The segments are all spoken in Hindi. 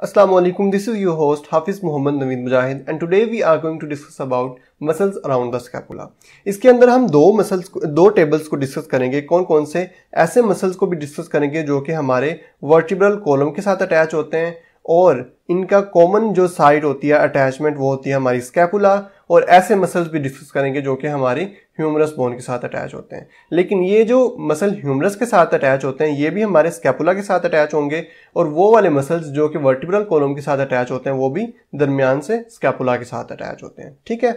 Assalamu alaikum, this is your host Hafiz Muhammad Naveed Mujahid and today we are going to discuss about muscles around the scapula. इसके अंदर हम दो टेबल्स को डिस्कस करेंगे। कौन कौन से ऐसे मसल्स को भी डिस्कस करेंगे जो कि हमारे वर्टिब्रल कॉलम के साथ अटैच होते हैं और इनका कॉमन जो साइड होती है अटैचमेंट वो होती है हमारी स्कैपुला, और ऐसे मसल्स भी डिस्कस करेंगे जो कि हमारी ह्यूमरस बोन के साथ अटैच होते हैं। लेकिन ये जो मसल ह्यूमरस के साथ अटैच होते हैं ये भी हमारे स्कैपुला के साथ अटैच होंगे, और वो वाले मसल्स जो कि वर्टिब्रल कॉलम के साथ अटैच होते हैं वो भी दरमियान से स्कैपुला के साथ अटैच होते हैं। ठीक है,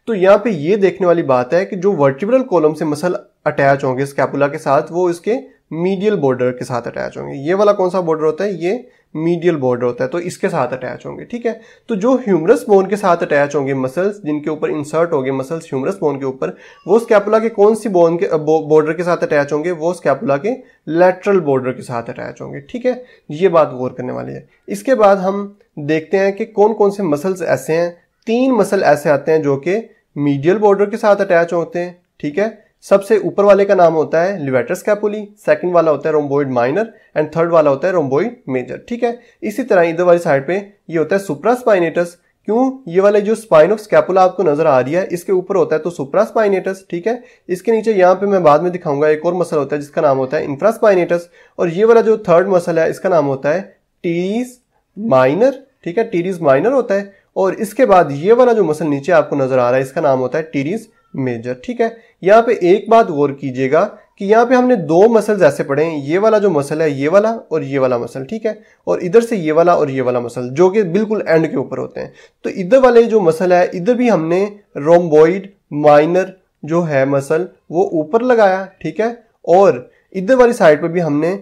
तो यहाँ पे ये देखने वाली बात है कि जो वर्टिब्रल कॉलम से मसल अटैच होंगे स्कैपुला के साथ वो इसके मीडियल बॉर्डर के साथ अटैच होंगे। ये वाला कौन सा बॉर्डर होता है? ये मीडियल बॉर्डर होता है, तो इसके साथ अटैच होंगे। ठीक है, तो जो ह्यूमरस बोन के साथ अटैच होंगे मसल्स जिनके ऊपर इंसर्ट होंगे मसल्स ह्यूमरस बोन के ऊपर, वो स्कैपुला के कौन सी बोन के बॉर्डर के साथ अटैच होंगे? वो स्कैपुला के लैटरल बॉर्डर के साथ अटैच होंगे। ठीक है, ये बात गौर करने वाली है। इसके बाद हम देखते हैं कि कौन कौन से मसल्स ऐसे हैं। 3 मसल ऐसे आते हैं जो कि मीडियल बॉर्डर के साथ अटैच होते हैं। ठीक है, सबसे ऊपर वाले का नाम होता है लिवेटर स्कैपुली, सेकंड वाला होता है रोम्बोइड माइनर एंड थर्ड वाला होता है रोम्बोइड मेजर। ठीक है, इसी तरह इधर वाली साइड पे ये होता है सुप्रास्पाइनेटस। क्यों? ये वाले जो स्पाइन ऑफ स्कैपुला आपको नजर आ रही है इसके ऊपर होता है तो सुप्रास्पाइनेटस। ठीक है, इसके नीचे यहाँ पे मैं बाद में दिखाऊंगा एक और मसल होता है जिसका नाम होता है इंफ्रास्पाइनेटस, और ये वाला जो थर्ड मसल है इसका नाम होता है टीरीज माइनर। ठीक है, टीरीज माइनर होता है, और इसके बाद ये वाला जो मसल नीचे आपको नजर आ रहा है इसका नाम होता है टीरीज मेजर। ठीक है, यहाँ पे एक बात गौर कीजिएगा कि यहाँ पे हमने 2 मसल्स ऐसे पढ़े हैं, ये वाला जो मसल है ये वाला और ये वाला मसल। ठीक है, और इधर से ये वाला और ये वाला मसल जो कि बिल्कुल एंड के ऊपर होते हैं। तो इधर वाले जो मसल है इधर भी हमने रोम्बोइड माइनर जो है मसल वो ऊपर लगाया। ठीक है, और इधर वाली साइड पर भी हमने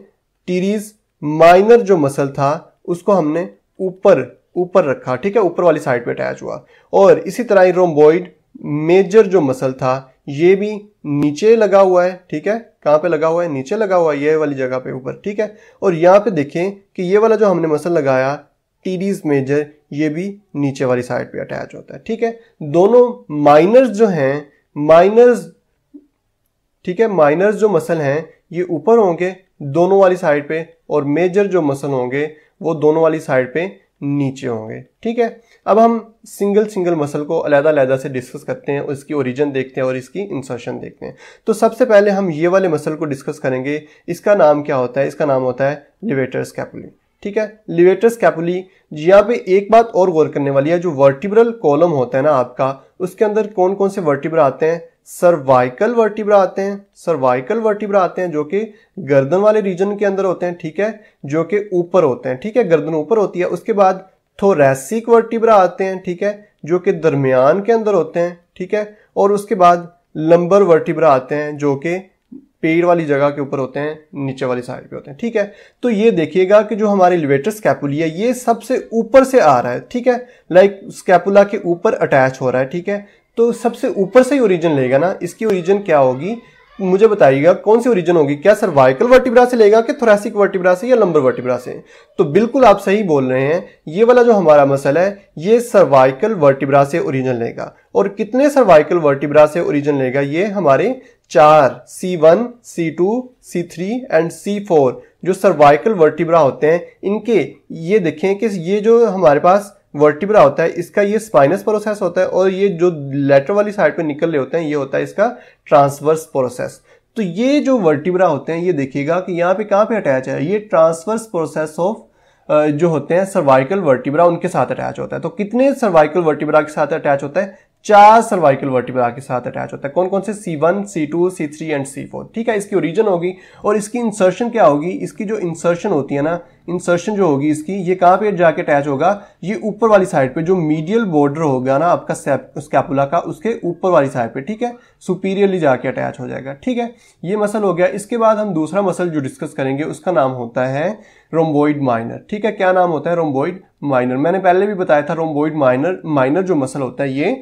टीरीज माइनर जो मसल था उसको हमने ऊपर रखा। ठीक है, ऊपर वाली साइड पे अटैच हुआ, और इसी तरह रोम्बोइड मेजर जो मसल था ये भी नीचे लगा हुआ है। ठीक है, कहां पे लगा हुआ है? नीचे लगा हुआ है, ये वाली जगह पे ऊपर। ठीक है, और यहां पे देखें कि ये वाला जो हमने मसल लगाया टीरीज मेजर ये भी नीचे वाली साइड पे अटैच होता है। ठीक है, दोनों माइनर्स जो हैं माइनर्स, ठीक है, माइनर्स जो मसल हैं ये ऊपर होंगे दोनों वाली साइड पे, और मेजर जो मसल होंगे वो दोनों वाली साइड पे नीचे होंगे। ठीक है, अब हम सिंगल मसल को अलग-अलग से डिस्कस करते हैं, उसकी ओरिजिन देखते हैं और इसकी इंसर्शन देखते हैं। तो सबसे पहले हम ये वाले मसल को डिस्कस करेंगे। इसका नाम क्या होता है? इसका नाम होता है लिवेटर स्कैपुली। ठीक है, लिवेटर स्कैपुली। यहाँ पे एक बात और गौर करने वाली है, जो वर्टिब्रल कॉलम होता है ना आपका, उसके अंदर कौन कौन से वर्टिब्रा आते हैं? सर्वाइकल वर्टिब्रा आते हैं। सर्वाइकल वर्टिब्रा आते हैं जो कि गर्दन वाले रीजन के अंदर होते हैं। ठीक है, जो कि ऊपर होते हैं। ठीक है, गर्दन ऊपर होती है। उसके बाद थोरैसिक वर्टिब्रा आते हैं। ठीक है, जो कि दरमियान के अंदर होते हैं। ठीक है, और उसके बाद लंबर वर्टिब्रा आते हैं जो कि पेड़ वाली जगह के ऊपर होते हैं, नीचे वाली साइड पे होते हैं। ठीक है, तो ये देखिएगा कि जो हमारे लिवेटर स्कैपुली है ये सबसे ऊपर से आ रहा है। ठीक है, लाइक स्कैपुला के ऊपर अटैच हो रहा है। ठीक है, तो सबसे ऊपर से ही ओरिजिन लेगा ना। इसकी ओरिजिन क्या होगी मुझे बताइएगा, कौन सी ओरिजिन होगी? क्या सर्वाइकल वर्टिब्रा से लेगा कि थोरैसिक वर्टिब्रा से या लंबर वर्टिब्रा से? तो बिल्कुल आप सही बोल रहे हैं, ये वाला जो हमारा मसल है ये सर्वाइकल वर्टिब्रा से ओरिजिन लेगा। और कितने सर्वाइकल वर्टिब्रा से ओरिजिन लेगा? ये हमारे 4 C1 C2 C3 and C4 जो सर्वाइकल वर्टिब्रा होते हैं इनके, ये देखें कि ये जो हमारे पास वर्टिब्रा होता है इसका ये स्पाइनस प्रोसेस होता है, और ये जो लेटर वाली साइड पे निकल रहे होते हैं ये होता है इसका ट्रांसवर्स प्रोसेस। तो ये जो वर्टिब्रा होते हैं ये देखिएगा कि यहाँ पे कहाँ पे अटैच है? ये ट्रांसवर्स प्रोसेस ऑफ जो होते हैं सर्वाइकल वर्टिब्रा उनके साथ अटैच होता है। तो कितने सर्वाइकल वर्टिब्रा के साथ अटैच होता है? 4 सर्वाइकल वर्टिब्रा के साथ अटैच होता है। कौन कौन से? C1 C2 C3 and C4। ठीक है, इसकी ओरिजिन होगी, और इसकी इंसर्शन क्या होगी? इसकी जो इंसर्शन होती है ना, इंसर्शन जो होगी इसकी, ये कहाँ पे जाके अटैच होगा? ये ऊपर वाली साइड पे जो मीडियल बॉर्डर होगा ना आपका स्कैपुला का उसके ऊपर वाली साइड पे। ठीक है, सुपीरियरली जाके अटैच हो जाएगा। ठीक है, ये मसल हो गया। इसके बाद हम दूसरा मसल जो डिस्कस करेंगे उसका नाम होता है रोम्बोइड माइनर। ठीक है, क्या नाम होता है? रोम्बोइड माइनर। मैंने पहले भी बताया था रोम्बोइड माइनर जो मसल होता है ये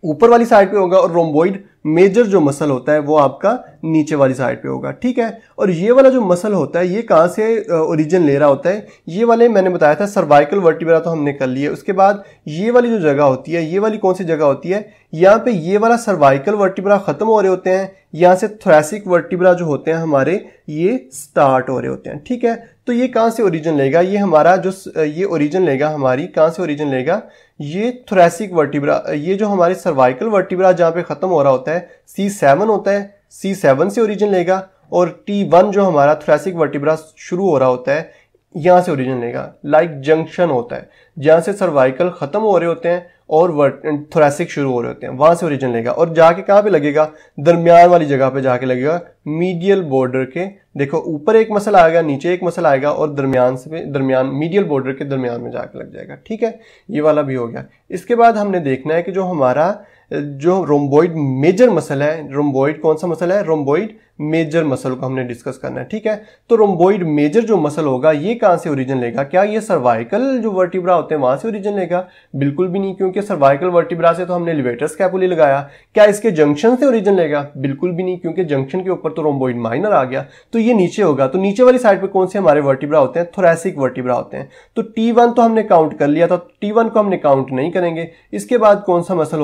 ऊपर वाली साइड पे होगा और रोम्बोइड मेजर जो मसल होता है वो आपका नीचे वाली साइड पे होगा, ठीक है। और ये वाला जो मसल होता है ये कहाँ से ओरिजिन ले रहा होता है, ये वाले मैंने बताया था सर्वाइकल वर्टिब्रा तो हमने कर लिए। उसके बाद ये वाली जो जगह होती है, ये वाली कौन सी जगह होती है, यहाँ पे ये वाला सर्वाइकल वर्टिब्रा खत्म हो रहे होते हैं, यहाँ से थोरैसिक वर्टिब्रा जो होते हैं हमारे ये स्टार्ट हो रहे होते हैं, ठीक है। तो ये कहाँ से ओरिजिन लेगा, ये हमारा जो ये ओरिजिन लेगा हमारी, कहाँ से ओरिजिन लेगा, ये थोरैसिक वर्टिब्रा, ये जो हमारे सर्वाइकल वर्टिब्रा जहाँ पे खत्म हो रहा होता है C7 होता है, C7 से ओरिजिन लेगा। और T1 जो हमारा थोरैसिक वर्टिब्रा शुरू हो रहा होता है यहाँ से ओरिजिन लेगा। लाइक जंक्शन होता है जहाँ से सर्वाइकल खत्म हो रहे होते हैं और थोरैसिक शुरू हो रहे होते हैं, वहां से ओरिजिन लेगा। और जाके कहाँ पे लगेगा, दरमियान वाली जगह पे जाके लगेगा, मीडियल बॉर्डर के, देखो ऊपर एक मसल आएगा, नीचे एक मसल आएगा और दरमियान मीडियल बॉर्डर के दरमियान में जाके लग जाएगा, ठीक है। ये वाला भी हो गया। इसके बाद हमने देखना है कि जो हमारा जो रोम्बोइड मेजर मसल है, रोम्बोइड कौन सा मसल है, रोम्बोइड मेजर मसल को हमने डिस्कस करना है, ठीक है। तो रोम्बोइड मेजर जो मसल होगा ये कहां से ओरिजिन लेगा, क्या ये सर्वाइकल जो वर्टिब्रा होते हैं वहां से ओरिजिन लेगा, बिल्कुल भी नहीं, क्योंकि सर्वाइकल वर्टिब्रा से तो हमने लिवेटर स्कैपुली लगाया। क्या इसके जंक्शन से ओरिजिन लेगा, बिल्कुल भी नहीं, क्योंकि जंक्शन के ऊपर तो रोम्बोइड माइनर आ गया, तो ये नीचे होगा। तो नीचे वाली साइड पे कौन से हमारे वर्टिब्रा होते हैं, थोरैसिक वर्टिब्रा होते हैं। तो T1 तो हमने काउंट कर लिया था, T1 को हमने काउंट नहीं करेंगे। इसके बाद कौन सा मसल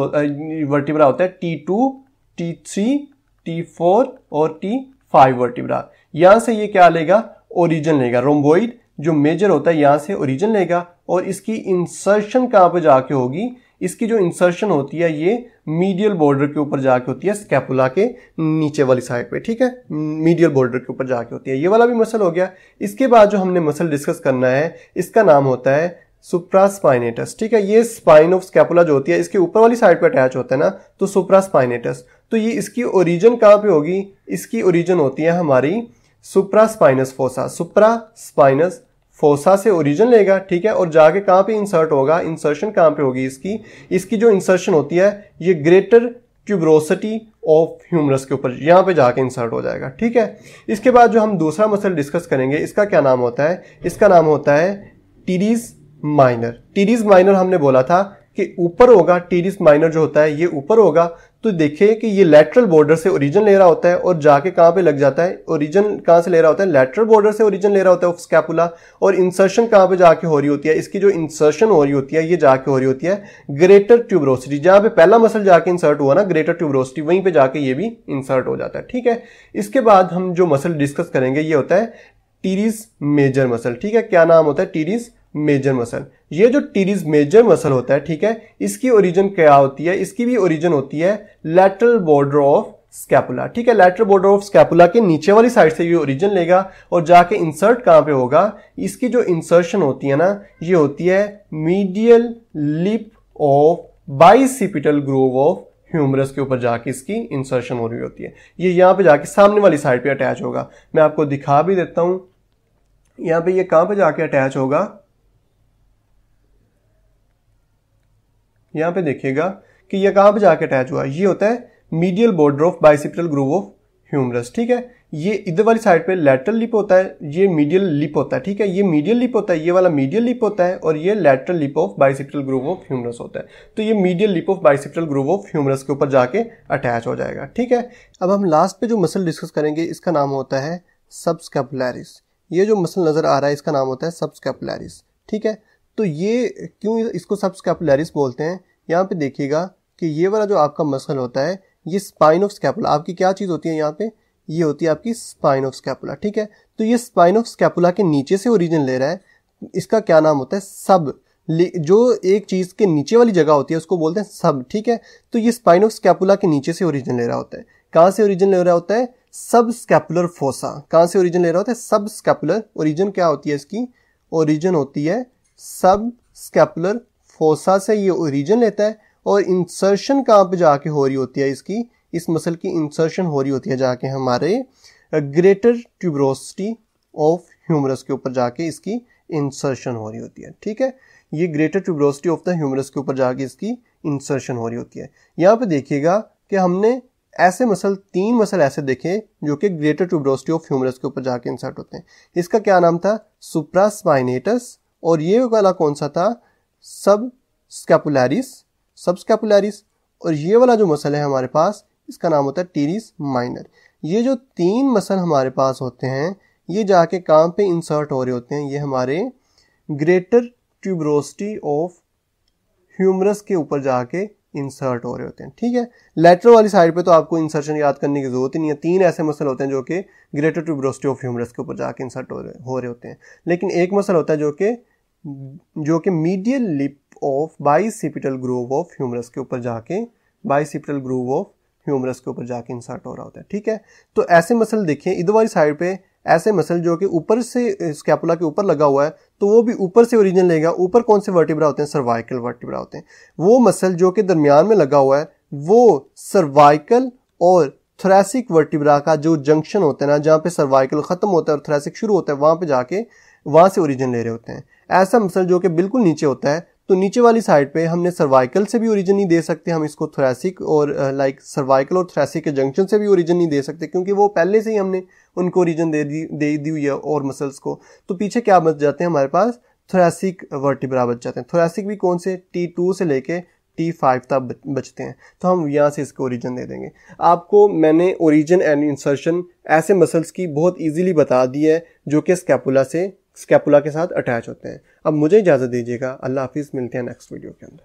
वर्टिब्रा होता है, T2, T3, T4 और T5 वर्टिब्रा। यहां से ये क्या लेगा, ओरिजिन लेगा। रोम्बोइड जो मेजर होता है यहां से ओरिजिन लेगा और इसकी इंसर्शन कहां पे जाके होगी, इसकी जो इंसर्शन होती है ये मीडियल बॉर्डर के ऊपर जाके होती है, स्कैपुला के नीचे वाली साइड पे, ठीक है, मीडियल बॉर्डर के ऊपर जाके होती है। ये वाला भी मसल हो गया। इसके बाद जो हमने मसल डिस्कस करना है इसका नाम होता है सुप्रास्पाइनेटस, ठीक है। ये स्पाइन ऑफ स्कैपुला जो होती है इसके ऊपर वाली साइड पे अटैच होता है ना, तो सुप्रास्पाइनेटस। तो ये इसकी ओरिजिन कहां पे होगी, इसकी ओरिजिन होती है हमारी सुप्रास्पाइनस फोसा, सुप्रास्पाइनस फोसा से ओरिजिन लेगा, ठीक है। और जाके कहां पे इंसर्ट होगा, इंसर्शन कहां पे होगी इसकी जो इंसर्शन होती है ये ग्रेटर ट्यूबरोसिटी ऑफ ह्यूमरस के ऊपर यहां पे जाके इंसर्ट हो जाएगा, ठीक है। इसके बाद जो हम दूसरा मसल डिस्कस करेंगे इसका क्या नाम होता है, इसका नाम होता है टीरीज माइनर। टीरीज माइनर हमने बोला था कि ऊपर होगा, टीरीज माइनर जो होता है ये ऊपर होगा। तो देखिए कि ये लेटरल बॉर्डर से ओरिजिन ले रहा होता है और जाके कहां पे लग जाता है, ओरिजिन कहां से ले रहा होता है, लेटरल बॉर्डर से ओरिजिन ले रहा होता है ऑफ स्कैपुला। और इंसर्शन कहां पे जाके हो रही होती है, इसकी जो इंसर्शन हो रही होती है ये जाके हो रही होती है ग्रेटर ट्यूबरोसिटी, जहां पे पहला मसल जाके इंसर्ट हुआ ना ग्रेटर ट्यूबरोसिटी, वहीं पे जाके ये भी इंसर्ट हो जाता है, ठीक है। इसके बाद हम जो मसल डिस्कस करेंगे ये होता है टीरीज मेजर मसल, ठीक है। क्या नाम होता है, टीरीज मेजर मसल। ये जो टीरीज मेजर मसल होता है, ठीक है, इसकी ओरिजिन क्या होती है, इसकी भी ओरिजिन होती है लैटरल बॉर्डर ऑफ स्कैपुला, ठीक है। लैटरल बॉर्डर ऑफ स्कैपुला के नीचे वाली साइड से ये ओरिजिन लेगा और जाके इंसर्ट कहां पे होगा, इसकी जो इंसर्शन होती है ना ये होती है medial lip of bicipital groove of humerus के ऊपर जाके इसकी इंसर्शन हो रही होती है। ये यहां पे जाके सामने वाली साइड पे अटैच होगा। मैं आपको दिखा भी देता हूं, यहां पे ये कहां पे जाके अटैच होगा, यहां पे देखिएगा कि ये कहां पे जाके अटैच हुआ, ये होता है medial border of bicipital groove of humerus, ठीक है। ये इधर वाली साइड पे लैटरल लिप होता है, ये मीडियल लिप होता है, ठीक है। ये मीडियल लिप होता है, ये वाला मीडियल लिप होता है और ये lateral lip of bicipital groove of humerus होता है। तो ये medial lip of bicipital groove of humerus के ऊपर जाके अटैच हो जाएगा, ठीक है। अब हम लास्ट पे जो मसल डिस्कस करेंगे इसका नाम होता है सबस्कैपुलैरिस। ये जो मसल नजर आ रहा है इसका नाम होता है सबस्कैपुलैरिस, ठीक है। तो ये क्यों इसको सबस्कैपुलैरिस बोलते हैं, यहाँ पे देखिएगा कि ये वाला जो आपका मसल होता है ये स्पाइन ऑफ स्कैपुला, आपकी क्या चीज होती है यहाँ पे, ये होती है आपकी स्पाइन ऑफ स्कैपुला, ठीक है। तो ये स्पाइन ऑफ स्कैपुला के नीचे से ओरिजिन ले रहा है, इसका क्या नाम होता है, सब। जो एक चीज के नीचे वाली जगह होती है उसको बोलते हैं सब, ठीक है। तो ये स्पाइन ऑफ स्कैपुला के नीचे से ओरिजिन ले रहा होता है। कहां से ओरिजिन ले रहा होता है, सब स्कैपुलर फोसा। कहां से ओरिजिन ले रहा होता है, सब स्कैपुलर। ओरिजिन क्या होती है इसकी, ओरिजिन होती है सब स्कैपुलर फोसा से ये ओरिजिन लेता है। और इंसर्शन कहां पे जाके हो रही होती है इसकी, इस मसल की इंसर्शन हो रही होती है जाके हमारे ग्रेटर ट्यूबरोसिटी ऑफ ह्यूमरस के ऊपर जाके इसकी इंसर्शन हो रही होती है, ठीक है। ये greater tuberosity of the humerus के ऊपर जाके इसकी इंसर्शन हो रही होती है। यहाँ पे देखिएगा कि हमने ऐसे मसल, 3 मसल ऐसे देखे जो कि ग्रेटर ट्यूबरोसिटी ऑफ ह्यूमरस के ऊपर जाके इंसर्ट होते हैं। इसका क्या नाम था, सुप्रास्पाइनेटस। और ये वाला कौन सा था, सबस्कैपुलैरिस, सबस्कैपुलैरिस। और ये वाला जो मसल है हमारे पास, इसका नाम होता है टीरिस माइनर। ये जो 3 मसल हमारे पास होते हैं ये जाके कहाँ पे इंसर्ट हो रहे होते हैं, ये हमारे ग्रेटर ट्यूबरोसिटी ऑफ ह्यूमरस के ऊपर जाके इंसर्ट हो रहे होते हैं। ठीक है, लेटरल वाली साइड पे तो आपको इंसर्शन याद करने की जरूरत ही नहीं है। 3 ऐसे मसल होते हैं जो कि ग्रेटर ट्यूबरोसिटी ऑफ ह्यूमरस के ऊपर जाके इंसर्ट हो रहे होते हैं। लेकिन एक मसल होता है जो कि medial lip of bicipital groove of humerus के ऊपर जाके बाइसिपिटल ग्रूव ऑफ ह्यूमरस के ऊपर जाके इंसर्ट हो रहा होता है। ठीक है, तो ऐसे मसल देखिए इधर वाली साइड पे, ऐसे मसल जो कि ऊपर से स्कैपुला के ऊपर लगा हुआ है तो वो भी ऊपर से ओरिजिन लेगा। ऊपर कौन से वर्टिब्रा होते हैं, सर्वाइकल वर्टिब्रा होते हैं। वो मसल जो कि दरमियान में लगा हुआ है वो सर्वाइकल और थोरैसिक वर्टिब्रा का जो जंक्शन होता है ना, जहाँ पे सर्वाइकल खत्म होता है और थोरैसिक शुरू होता है, वहां पे जाके वहां से ओरिजिन ले रहे होते हैं। ऐसा मसल जो कि बिल्कुल नीचे होता है, तो नीचे वाली साइड पे हमने सर्वाइकल से भी ओरिजिन नहीं दे सकते, हम इसको थोरैसिक और सर्वाइकल और थोरैसिक के जंक्शन से भी ओरिजिन नहीं दे सकते, क्योंकि वो पहले से ही हमने उनको ओरिजिन दे दी हुई है और मसल्स को। तो पीछे क्या बच जाते हैं हमारे पास, थोरैसिक वर्टिब्रा बच जाते हैं। थोरैसिक भी कौन से, T2 से लेके T5 तक बचते हैं, तो हम यहाँ से इसको ओरिजिन दे देंगे। आपको मैंने ओरिजिन एंड इंसर्शन ऐसे मसल्स की बहुत इजीली बता दी है जो कि स्कैपुला के साथ अटैच होते हैं। अब मुझे इजाज़त दीजिएगा, अल्लाह हाफिज़, मिलते हैं नेक्स्ट वीडियो के अंदर।